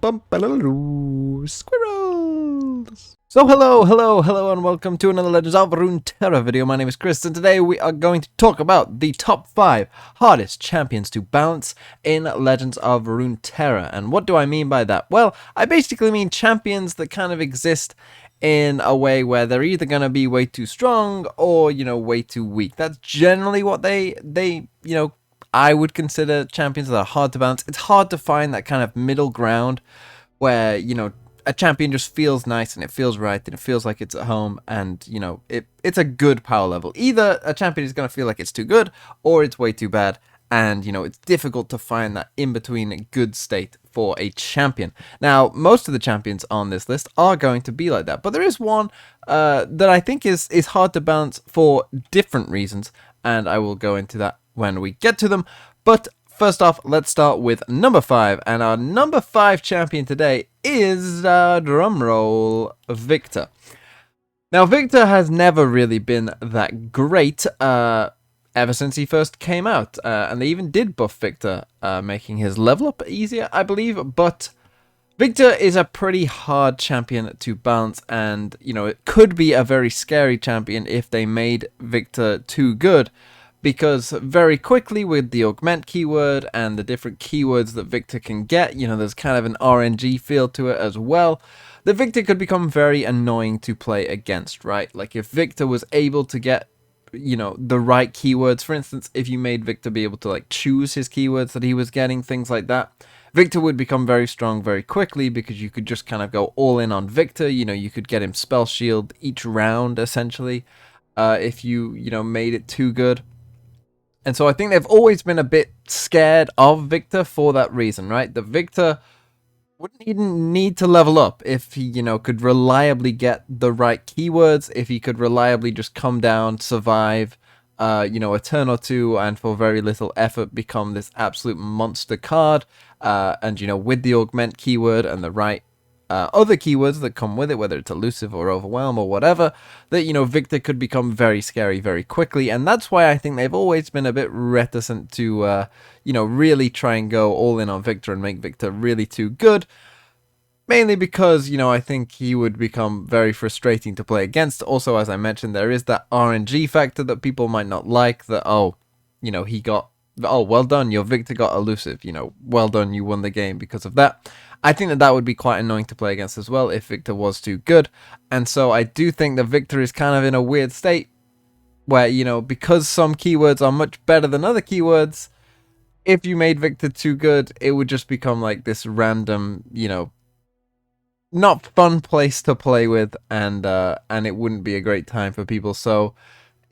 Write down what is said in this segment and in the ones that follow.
Squirrels! So hello, and welcome to another Legends of Runeterra video. My name is Chris, and today we are going to talk about the top 5 hardest champions to balance in Legends of Runeterra. And what do I mean by that? Well, I basically mean champions that kind of exist in a way where they're either going to be way too strong or, way too weak. That's generally what I would consider champions that are hard to balance. It's hard to find that kind of middle ground where, a champion just feels nice and it feels right and it feels like it's at home and, it's a good power level. Either a champion is going to feel like it's too good or it's way too bad. And, it's difficult to find that in-between good state for a champion. Now, most of the champions on this list are going to be like that. But there is one that I think is hard to balance for different reasons. And I will go into that when we get to them. But first off, let's start with number 5. And our number 5 champion today is, drumroll, Viktor. Now, Viktor has never really been that great ever since he first came out. And they even did buff Viktor, making his level up easier, I believe. But Viktor is a pretty hard champion to balance. And, it could be a very scary champion if they made Viktor too good. Because very quickly with the augment keyword and the different keywords that Viktor can get, there's kind of an RNG feel to it as well, that Viktor could become very annoying to play against, right? Like if Viktor was able to get, the right keywords, for instance, if you made Viktor be able to choose his keywords that he was getting, things like that, Viktor would become very strong very quickly because you could just kind of go all in on Viktor. You could get him spell shield each round essentially, if you, made it too good. And so I think they've always been a bit scared of Viktor for that reason, right? That Viktor wouldn't even need to level up if he, could reliably get the right keywords, if he could reliably just come down, survive, a turn or two, and for very little effort become this absolute monster card. And, with the augment keyword and the right other keywords that come with it, whether it's elusive or overwhelm or whatever, that, Viktor could become very scary very quickly. And that's why I think they've always been a bit reticent to, really try and go all in on Viktor and make Viktor really too good. Mainly because, I think he would become very frustrating to play against. Also, as I mentioned, there is that RNG factor that people might not like, that, he got, well done, your Viktor got elusive, well done, you won the game because of that. I think that would be quite annoying to play against as well if Viktor was too good. And so I do think that Viktor is kind of in a weird state where, because some keywords are much better than other keywords, if you made Viktor too good, it would just become like this random, not fun place to play with, and it wouldn't be a great time for people. So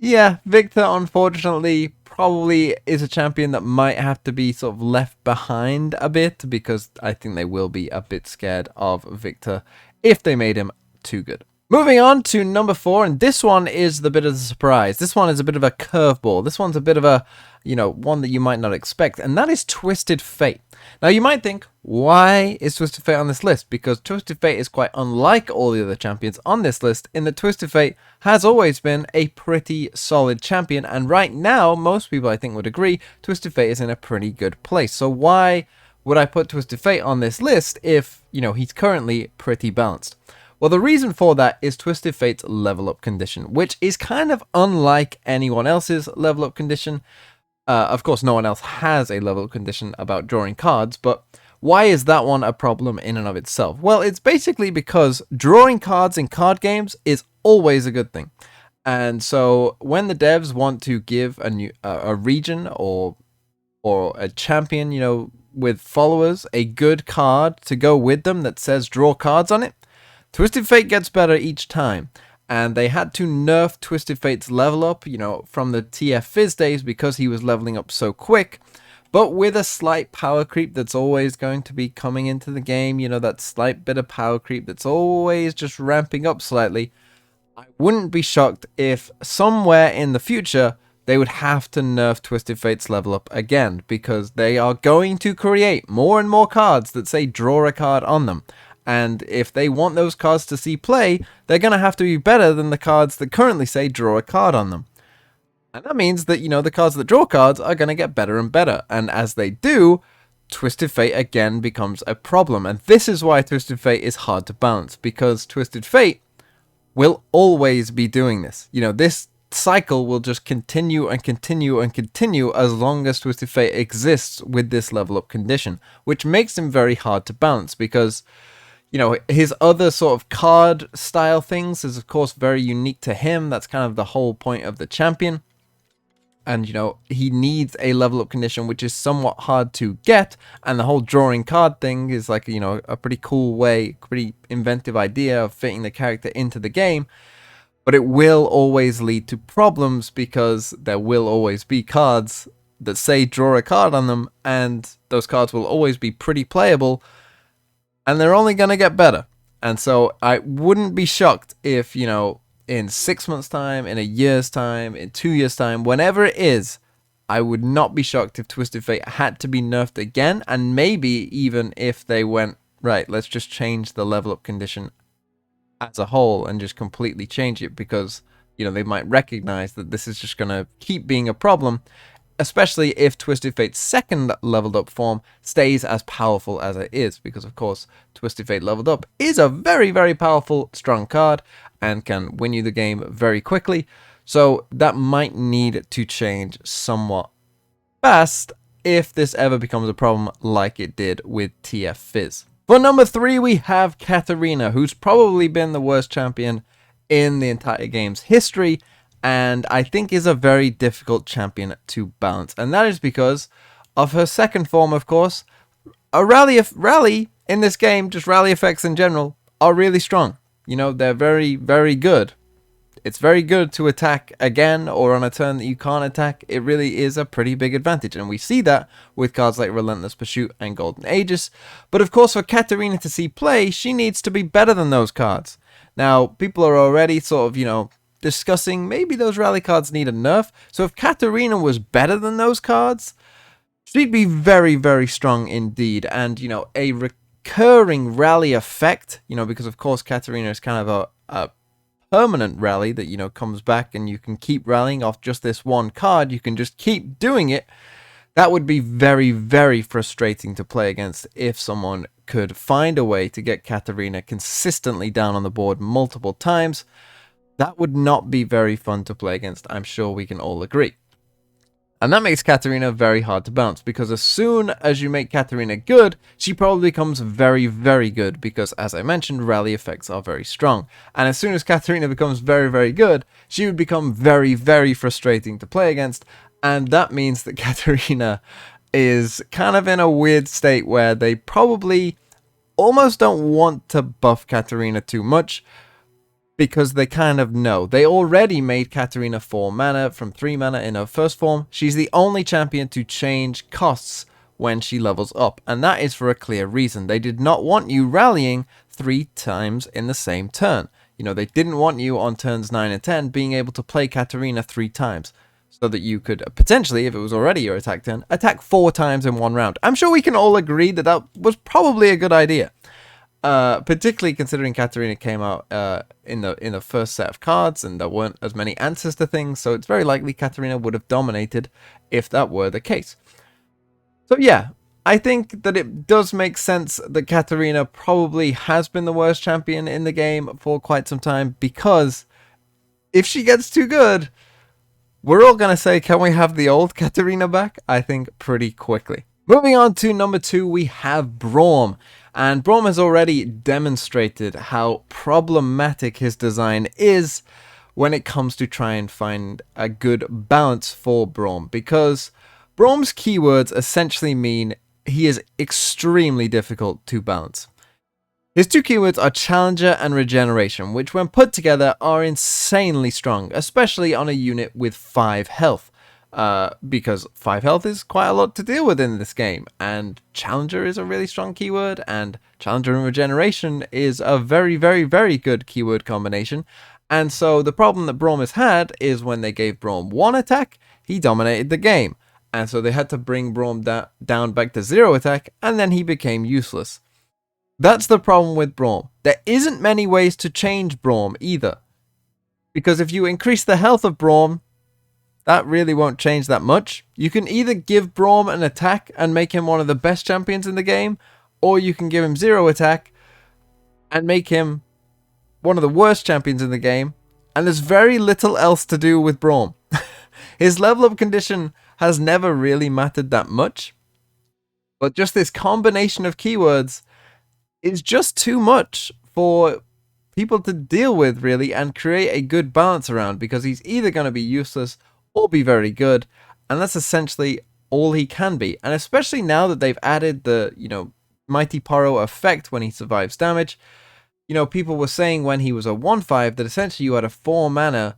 yeah, Viktor, unfortunately, probably is a champion that might have to be sort of left behind a bit, because I think they will be a bit scared of Viktor if they made him too good. Moving on to number 4, and this one is the bit of the surprise. This one is a bit of a curveball. This one's a bit of a, one that you might not expect, and that is Twisted Fate. Now, you might think, why is Twisted Fate on this list? Because Twisted Fate is quite unlike all the other champions on this list, in that Twisted Fate has always been a pretty solid champion, and right now, most people I think would agree, Twisted Fate is in a pretty good place. So why would I put Twisted Fate on this list if, he's currently pretty balanced? Well, the reason for that is Twisted Fate's level up condition, which is kind of unlike anyone else's level up condition. Of course, no one else has a level up condition about drawing cards, but why is that one a problem in and of itself? Well, it's basically because drawing cards in card games is always a good thing. And so when the devs want to give a region or a champion, with followers, a good card to go with them that says draw cards on it, Twisted Fate gets better each time, and they had to nerf Twisted Fate's level up, from the TF Fizz days because he was leveling up so quick, but with a slight power creep that's always going to be coming into the game, that slight bit of power creep that's always just ramping up slightly. I wouldn't be shocked if somewhere in the future they would have to nerf Twisted Fate's level up again, because they are going to create more and more cards that say draw a card on them. And if they want those cards to see play, they're going to have to be better than the cards that currently say draw a card on them. And that means that, the cards that draw cards are going to get better and better. And as they do, Twisted Fate again becomes a problem. And this is why Twisted Fate is hard to balance, because Twisted Fate will always be doing this. You know, this cycle will just continue and continue and continue as long as Twisted Fate exists with this level up condition, which makes him very hard to balance because, you know, his other sort of card style things is of course very unique to him. That's kind of the whole point of the champion. And, you know, he needs a level up condition, which is somewhat hard to get. And the whole drawing card thing is like, you know, a pretty cool way, pretty inventive idea of fitting the character into the game. But it will always lead to problems because there will always be cards that say draw a card on them. And those cards will always be pretty playable. And they're only going to get better. And so I wouldn't be shocked if, you know, in 6 months' time, in a year's time, in 2 years' time, whenever it is, I would not be shocked if Twisted Fate had to be nerfed again, and maybe even if they went, right, let's just change the level up condition as a whole and just completely change it because, you know, they might recognize that this is just going to keep being a problem, especially if Twisted Fate's second leveled up form stays as powerful as it is, because of course Twisted Fate leveled up is a very, very powerful, strong card and can win you the game very quickly. So that might need to change somewhat fast if this ever becomes a problem like it did with TF Fizz. For number 3, we have Katarina, who's probably been the worst champion in the entire game's history, and I think is a very difficult champion to balance. And that is because of her second form, of course. A rally in this game, just rally effects in general, are really strong. You know, they're very, very good. It's very good to attack again or on a turn that you can't attack. It really is a pretty big advantage. And we see that with cards like Relentless Pursuit and Golden Aegis. But of course, for Katarina to see play, she needs to be better than those cards. Now, people are already sort of, you know, discussing maybe those rally cards need a nerf. So if Katarina was better than those cards, she'd be very, very strong indeed. And, you know, a recurring rally effect, you know, because of course Katarina is kind of a permanent rally that, you know, comes back and you can keep rallying off just this one card. You can just keep doing it. That would be very, very frustrating to play against if someone could find a way to get Katarina consistently down on the board multiple times. That would not be very fun to play against, I'm sure we can all agree. And that makes Katarina very hard to bounce, because as soon as you make Katarina good, she probably becomes very, very good, because as I mentioned, rally effects are very strong. And as soon as Katarina becomes very, very good, she would become very, very frustrating to play against, and that means that Katarina is kind of in a weird state where they probably almost don't want to buff Katarina too much, because they kind of know. They already made Katarina 4 mana from 3 mana in her first form. She's the only champion to change costs when she levels up, and that is for a clear reason. They did not want you rallying 3 times in the same turn. You know, they didn't want you on turns 9 and 10 being able to play Katarina 3 times, so that you could potentially, if it was already your attack turn, attack 4 times in one round. I'm sure we can all agree that that was probably a good idea. Particularly considering Katarina came out in the first set of cards and there weren't as many answers to things, so it's very likely Katarina would have dominated if that were the case. So yeah, I think that it does make sense that Katarina probably has been the worst champion in the game for quite some time, because if she gets too good, we're all going to say, can we have the old Katarina back? I think pretty quickly. Moving on to number 2, we have Braum. And Braum has already demonstrated how problematic his design is when it comes to try and find a good balance for Braum, because Braum's keywords essentially mean he is extremely difficult to balance. His 2 keywords are Challenger and Regeneration, which when put together are insanely strong, especially on a unit with 5 health. Because 5 health is quite a lot to deal with in this game, and Challenger is a really strong keyword, and Challenger and Regeneration is a very, very, very good keyword combination. And so the problem that Braum has had is when they gave Braum 1 attack, he dominated the game, and so they had to bring Braum down back to 0 attack, and then he became useless. That's the problem with Braum. There isn't many ways to change Braum either, because if you increase the health of Braum, that really won't change that much. You can either give Braum an attack and make him one of the best champions in the game, or you can give him 0 attack and make him one of the worst champions in the game. And there's very little else to do with Braum. His level up condition has never really mattered that much, but just this combination of keywords is just too much for people to deal with, really, and create a good balance around, because he's either going to be useless or be very good, and that's essentially all he can be. And especially now that they've added the, Mighty Poro effect when he survives damage. People were saying when he was a 1/5 that essentially you had a 4 mana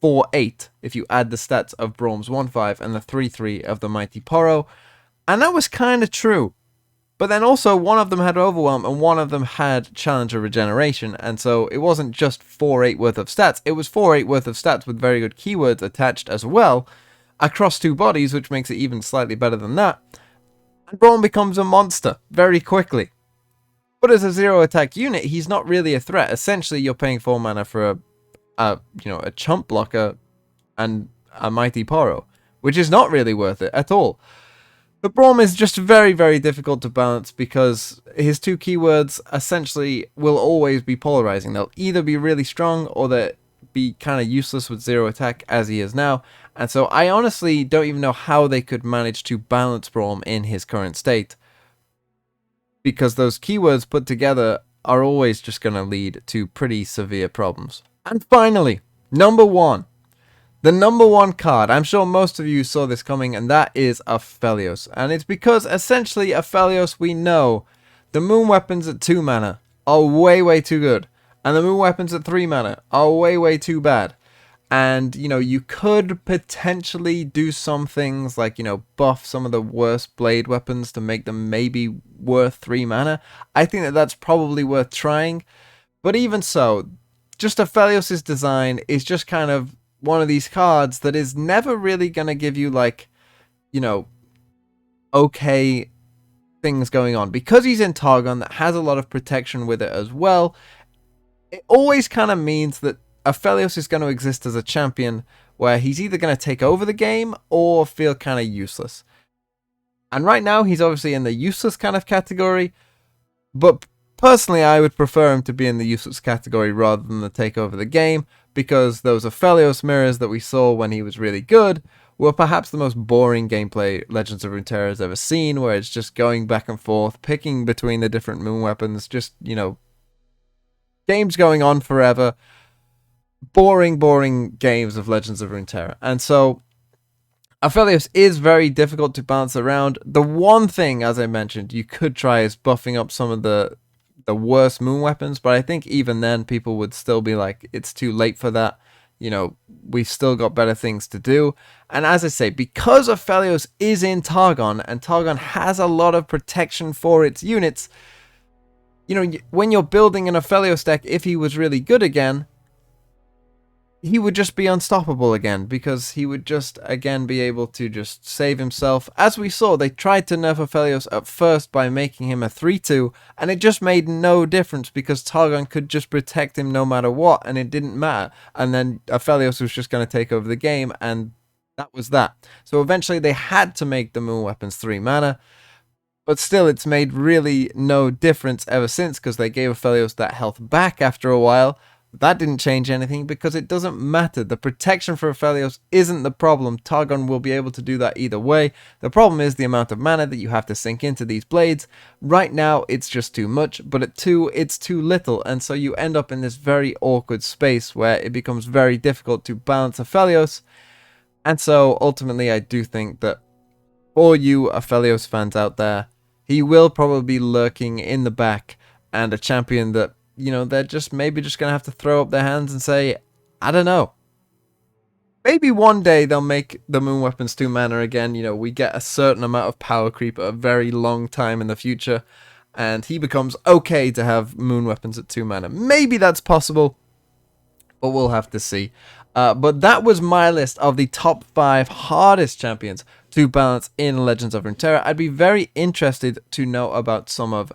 4/8 if you add the stats of Braum's 1/5 and the 3/3 of the Mighty Poro, and that was kind of true. But then also one of them had Overwhelm and one of them had Challenger Regeneration, and so it wasn't just 4/8 worth of stats, it was 4/8 worth of stats with very good keywords attached as well, across 2 bodies, which makes it even slightly better than that. And Braum becomes a monster very quickly. But as a 0 attack unit, he's not really a threat. Essentially, you're paying 4 mana for a chump blocker and a Mighty Poro, which is not really worth it at all. But Braum is just very, very difficult to balance because his 2 keywords essentially will always be polarizing. They'll either be really strong or they'll be kind of useless with 0 attack as he is now. And so I honestly don't even know how they could manage to balance Braum in his current state, because those keywords put together are always just going to lead to pretty severe problems. And finally, number 1. The number 1 card, I'm sure most of you saw this coming, and that is Aphelios. And it's because essentially Aphelios, we know the moon weapons at 2 mana are way, way too good, and the moon weapons at 3 mana are way, way too bad. And, you could potentially do some things like, buff some of the worst blade weapons to make them maybe worth 3 mana. I think that that's probably worth trying. But even so, just Aphelios' design is just kind of one of these cards that is never really going to give you, okay things going on. Because he's in Targon that has a lot of protection with it as well, it always kind of means that Aphelios is going to exist as a champion where he's either going to take over the game or feel kind of useless. And right now he's obviously in the useless kind of category, but personally I would prefer him to be in the useless category rather than the take over the game, because those Aphelios mirrors that we saw when he was really good were perhaps the most boring gameplay Legends of Runeterra has ever seen, where it's just going back and forth, picking between the different moon weapons, just, games going on forever. Boring games of Legends of Runeterra. And so Aphelios is very difficult to balance around. The one thing, as I mentioned, you could try is buffing up some of the worst moon weapons, but I think even then people would still be like, it's too late for that. We've still got better things to do. And as I say, because Aphelios is in Targon, and Targon has a lot of protection for its units, when you're building an Aphelios deck, if he was really good again, he would just be unstoppable again, because he would just again be able to just save himself. As we saw, they tried to nerf Aphelios at first by making him a 3/2, and it just made no difference because Targon could just protect him no matter what, and it didn't matter. And then Aphelios was just going to take over the game, and that was that. So eventually they had to make the moon weapons 3 mana, but still it's made really no difference ever since, because they gave Aphelios that health back after a while. That didn't change anything because it doesn't matter. The protection for Aphelios isn't the problem. Targon will be able to do that either way. The problem is the amount of mana that you have to sink into these blades. Right now, it's just too much, but at 2, it's too little, and so you end up in this very awkward space where it becomes very difficult to balance Aphelios. And so, ultimately, I do think that for you Aphelios fans out there, he will probably be lurking in the back, and a champion that they're just maybe just going to have to throw up their hands and say, I don't know. Maybe one day they'll make the moon weapons 2 mana again. We get a certain amount of power creep at a very long time in the future, and he becomes okay to have moon weapons at 2 mana. Maybe that's possible, but we'll have to see. But that was my list of the top 5 hardest champions to balance in Legends of Runeterra. I'd be very interested to know about some of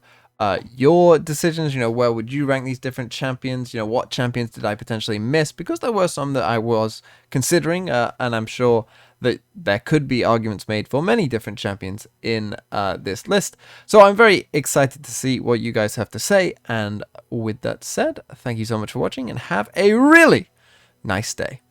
your decisions. Where would you rank these different champions? What champions did I potentially miss? Because there were some that I was considering, and I'm sure that there could be arguments made for many different champions in this list. So I'm very excited to see what you guys have to say. And with that said, thank you so much for watching and have a really nice day.